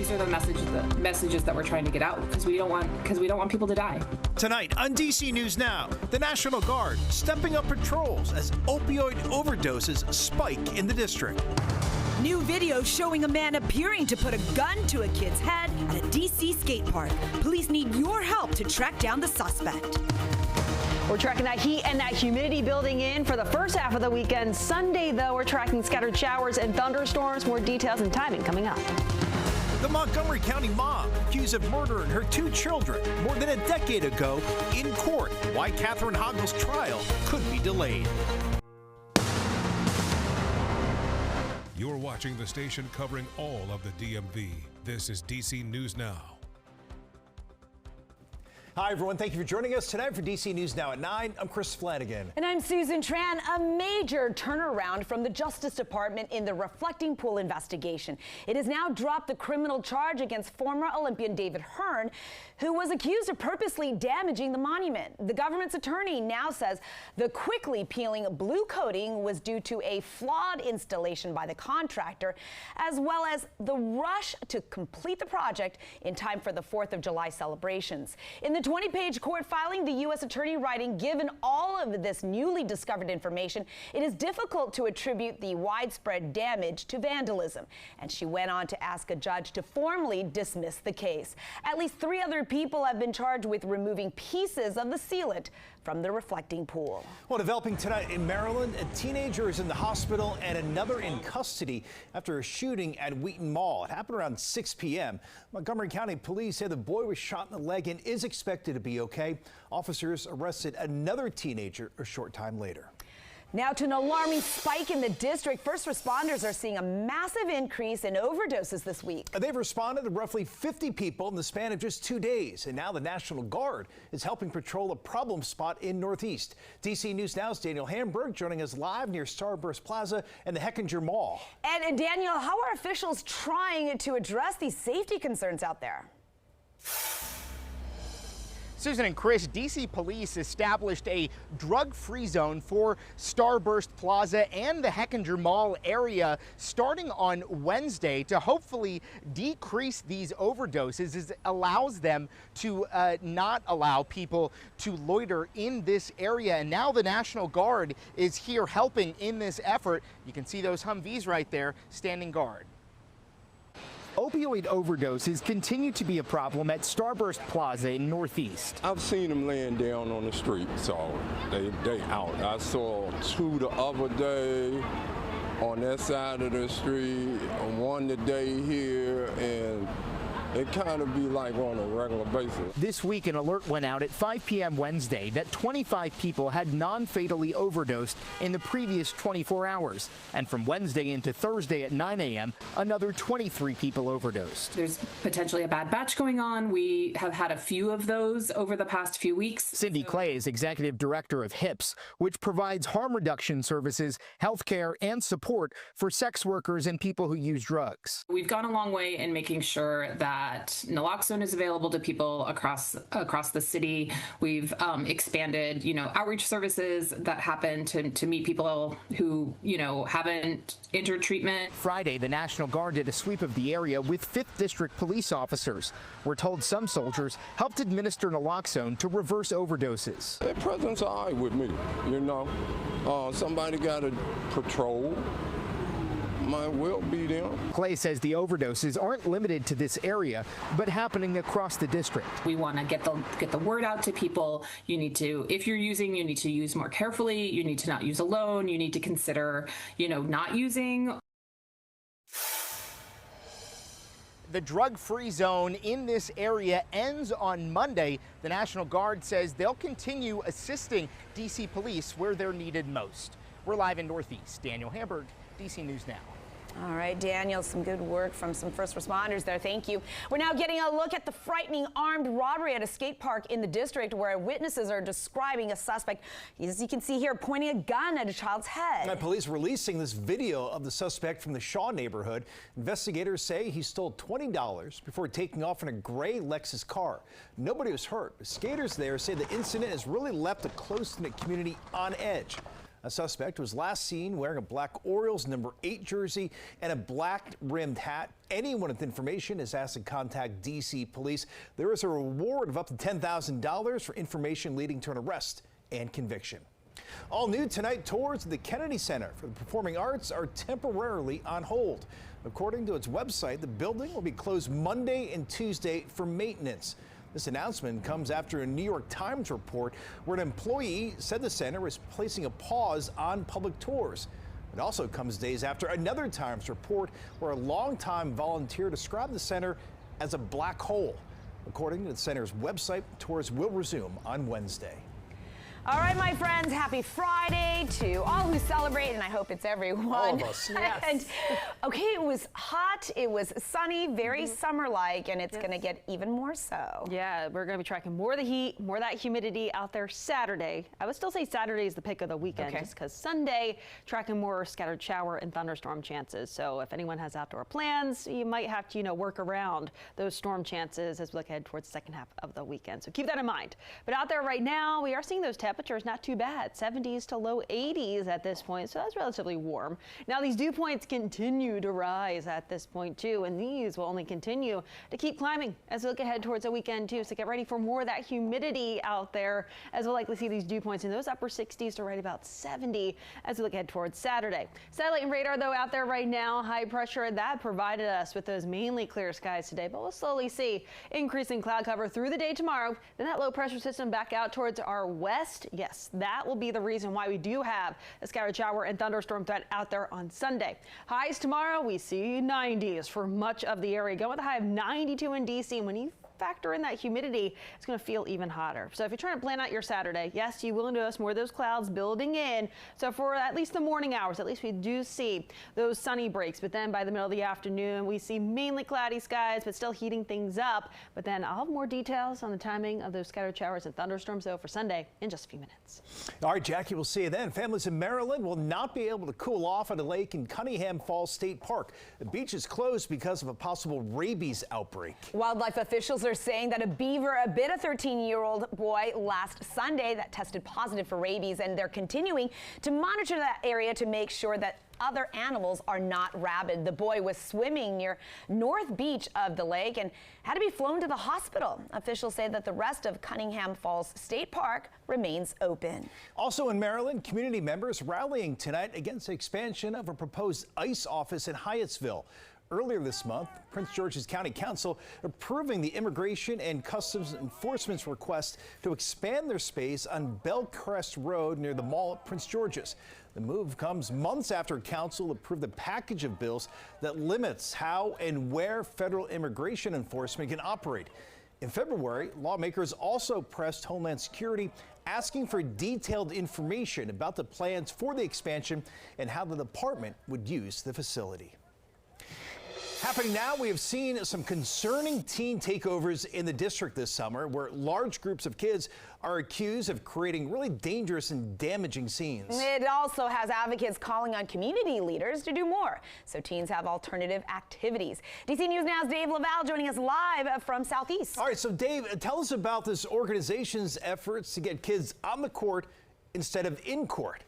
these are the messages that we're trying to get out because we don't want people to die. Tonight on DC News Now, the National Guard stepping up patrols as opioid overdoses spike in the district. New video showing a man appearing to put a gun to a kid's head at a DC skate park. Police need your help to track down the suspect. We're tracking that heat and that humidity building in for the first half of the weekend. Sunday, though, we're tracking scattered showers and thunderstorms. More details and timing coming up. The Montgomery County mom accused of murdering her 2 children more than a decade ago in court. Why Catherine Hogel's trial could be delayed. You're watching the station covering all of the DMV. This is DC News Now. Hi, everyone. Thank you for joining us tonight for DC News Now at 9. I'm Chris Flanagan. And I'm Susan Tran. A major turnaround from the Justice Department in the Reflecting Pool investigation. It has now dropped the criminal charge against former Olympian David Hearn, who was accused of purposely damaging the monument. The government's attorney now says the quickly peeling blue coating was due to a flawed installation by the contractor, as well as the rush to complete the project in time for the 4th of July celebrations. In the 20-page court filing, the U.S. attorney writing, given all of this newly discovered information, it is difficult to attribute the widespread damage to vandalism. And she went on to ask a judge to formally dismiss the case. At least 3 other people have been charged with removing pieces of the sealant from the reflecting pool. Well, developing tonight in Maryland, a teenager is in the hospital and another in custody after a shooting at Wheaton Mall. It happened around 6 p.m. Montgomery County police say the boy was shot in the leg and is expected to be okay. Officers arrested another teenager a short time later. Now to an alarming spike in the district. First responders are seeing a massive increase in overdoses this week. They've responded to roughly 50 people in the span of just 2 days. And now the National Guard is helping patrol a problem spot in Northeast. DC News Now's Daniel Hamburg joining us live near Starburst Plaza and the Hechinger Mall. And Daniel, how are officials trying to address these safety concerns out there? Susan and Chris, DC police established a drug-free zone for Starburst Plaza and the Hechinger Mall area starting on Wednesday to hopefully decrease these overdoses. It allows them to not allow people to loiter in this area. And now the National Guard is here helping in this effort. You can see those Humvees right there standing guard. Opioid overdoses continue to be a problem at Starburst Plaza in Northeast. I've seen them laying down on the street, so they out. I saw 2 the other day on that side of the street, 1 today here, and it kind of be like on a regular basis. This week, an alert went out at 5 p.m. Wednesday that 25 people had non-fatally overdosed in the previous 24 hours. And from Wednesday into Thursday at 9 a.m., another 23 people overdosed. There's potentially a bad batch going on. We have had a few of those over the past few weeks. Cindy Clay is executive director of HIPS, which provides harm reduction services, health care, and support for sex workers and people who use drugs. We've gone a long way in making sure that naloxone is available to people across the city. We've expanded, outreach services that happen to meet people who, haven't entered treatment. Friday, the National Guard did a sweep of the area with 5th District police officers. We're told some soldiers helped administer naloxone to reverse overdoses. Their presence is all right with me, somebody got to patrol. Might well be them. Clay says the overdoses aren't limited to this area, but happening across the district. We want to get the word out to people. You need to, if you're using, you need to use more carefully. You need to not use alone. You need to consider, not using. The drug-free zone in this area ends on Monday. The National Guard says they'll continue assisting DC police where they're needed most. We're live in Northeast. Daniel Hamburg, DC News Now. All right, Daniel, some good work from some first responders there. Thank you. We're now getting a look at the frightening armed robbery at a skate park in the district where witnesses are describing a suspect, as you can see here, pointing a gun at a child's head. Now, police releasing this video of the suspect from the Shaw neighborhood. Investigators say he stole $20 before taking off in a gray Lexus car. Nobody was hurt. Skaters there say the incident has really left a close-knit community on edge. A suspect was last seen wearing a black Orioles number 8 jersey and a black rimmed hat. Anyone with information is asked to contact DC police. There is a reward of up to $10,000 for information leading to an arrest and conviction. All new tonight, tours of the Kennedy Center for the Performing Arts are temporarily on hold. According to its website, the building will be closed Monday and Tuesday for maintenance. This announcement comes after a New York Times report where an employee said the center was placing a pause on public tours. It also comes days after another Times report where a longtime volunteer described the center as a black hole. According to the center's website, tours will resume on Wednesday. All right, my friends, happy Friday to all who celebrate, and I hope it's everyone. All of us. Yes. And, okay, it was hot, it was sunny, very summer-like, and it's going to get even more so. Yeah, we're going to be tracking more of the heat, more of that humidity out there Saturday. I would still say Saturday is the pick of the weekend, just because Sunday, tracking more scattered shower and thunderstorm chances. So if anyone has outdoor plans, you might have to, work around those storm chances as we look ahead towards the second half of the weekend. So keep that in mind. But out there right now, we are seeing those temperatures not too bad, 70s to low 80s at this point, so that's relatively warm. Now these dew points continue to rise at this point too, and these will only continue to keep climbing as we look ahead towards the weekend too. So get ready for more of that humidity out there, as we'll likely see these dew points in those upper 60s to right about 70 as we look ahead towards Saturday. Satellite and radar though out there right now, high pressure that provided us with those mainly clear skies today, but we'll slowly see increasing cloud cover through the day tomorrow. Then that low pressure system back out towards our west. Yes, that will be the reason why we do have a scattered shower and thunderstorm threat out there on Sunday. Highs tomorrow, we see 90s for much of the area, going with a high of 92 in DC. And when you factor in that humidity, it's going to feel even hotter. So if you're trying to plan out your Saturday, yes, you will notice more of those clouds building in. So for at least the morning hours, at least we do see those sunny breaks. But then by the middle of the afternoon, we see mainly cloudy skies, but still heating things up. But then I'll have more details on the timing of those scattered showers and thunderstorms, though, for Sunday in just a few minutes. All right, Jackie, we'll see you then. Families in Maryland will not be able to cool off at a lake in Cunningham Falls State Park. The beach is closed because of a possible rabies outbreak. Wildlife officials are saying that a beaver bit a 13-year-old boy last Sunday that tested positive for rabies, and they're continuing to monitor that area to make sure that other animals are not rabid. The boy was swimming near North Beach of the lake and had to be flown to the hospital. Officials say that the rest of Cunningham Falls State Park remains open. Also in Maryland, community members rallying tonight against the expansion of a proposed ICE office in Hyattsville. Earlier this month, Prince George's County Council approving the Immigration and Customs Enforcement's request to expand their space on Bellcrest Road near the mall at Prince George's. The move comes months after Council approved a package of bills that limits how and where federal immigration enforcement can operate. In February, lawmakers also pressed Homeland Security, asking for detailed information about the plans for the expansion and how the department would use the facility. Happening now, we have seen some concerning teen takeovers in the district this summer, where large groups of kids are accused of creating really dangerous and damaging scenes. It also has advocates calling on community leaders to do more, so teens have alternative activities. DC News Now's Dave Laval joining us live from Southeast. All right, so Dave, tell us about this organization's efforts to get kids on the court instead of in court.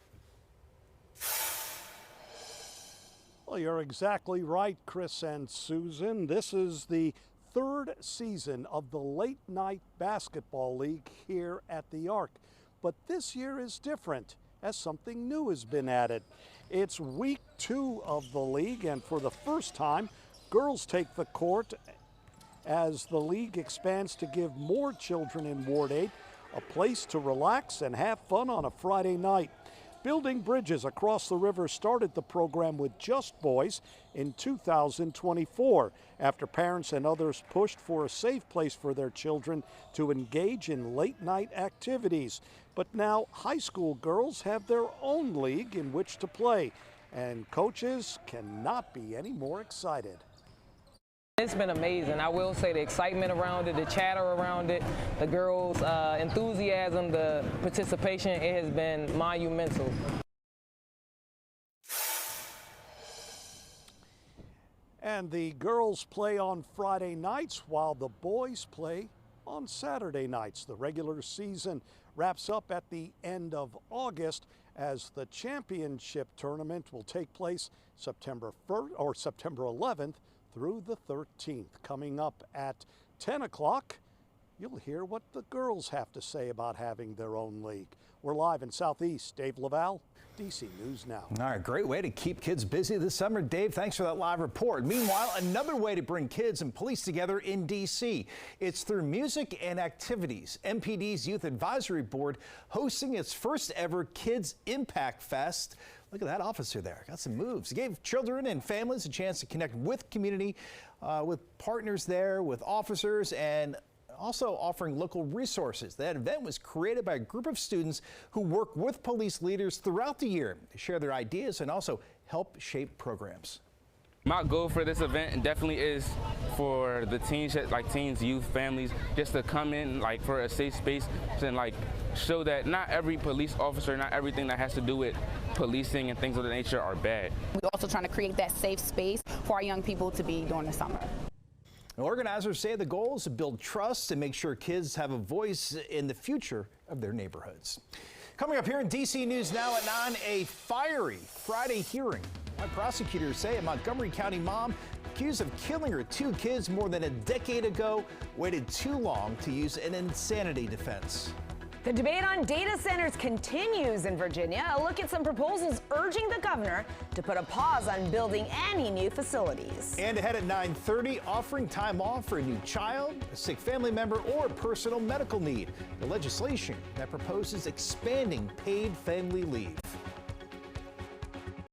Well, you're exactly right, Chris and Susan. This is the third season of the Late Night Basketball League here at the Arc. But this year is different, as something new has been added. It's week 2 of the league, and for the first time, girls take the court as the league expands to give more children in Ward 8 a place to relax and have fun on a Friday night. Building Bridges Across the River started the program with just boys in 2024 after parents and others pushed for a safe place for their children to engage in late-night activities. But now high school girls have their own league in which to play, and coaches cannot be any more excited. It's been amazing. I will say the excitement around it, the chatter around it, the girls' enthusiasm, the participation, it has been monumental. And the girls play on Friday nights while the boys play on Saturday nights. The regular season wraps up at the end of August, as the championship tournament will take place September 1st or September 11th through the 13th. Coming up at 10 o'clock, you'll hear what the girls have to say about having their own league. We're live in Southeast. Dave Laval, DC News Now. All right, great way to keep kids busy this summer. Dave, thanks for that live report. Meanwhile, another way to bring kids and police together in D.C. It's through music and activities. MPD's Youth Advisory Board hosting its first ever Kids Impact Fest. Look at that officer there. Got some moves. He gave children and families a chance to connect with community, with partners there, with officers, and also offering local resources. That event was created by a group of students who work with police leaders throughout the year to share their ideas and also help shape programs. My goal for this event definitely is for the teens, like teens, youth, families, just to come in like for a safe space and like show that not every police officer, not everything that has to do with policing and things of that nature are bad. We're also trying to create that safe space for our young people to be during the summer. Organizers say the goal is to build trust and make sure kids have a voice in the future of their neighborhoods. Coming up here in DC News Now at 9, a fiery Friday hearing. My prosecutors say a Montgomery County mom accused of killing her 2 kids more than a decade ago waited too long to use an insanity defense. The debate on data centers continues in Virginia. A look at some proposals urging the governor to put a pause on building any new facilities. And ahead at 9:30, offering time off for a new child, a sick family member, or a personal medical need. The legislation that proposes expanding paid family leave.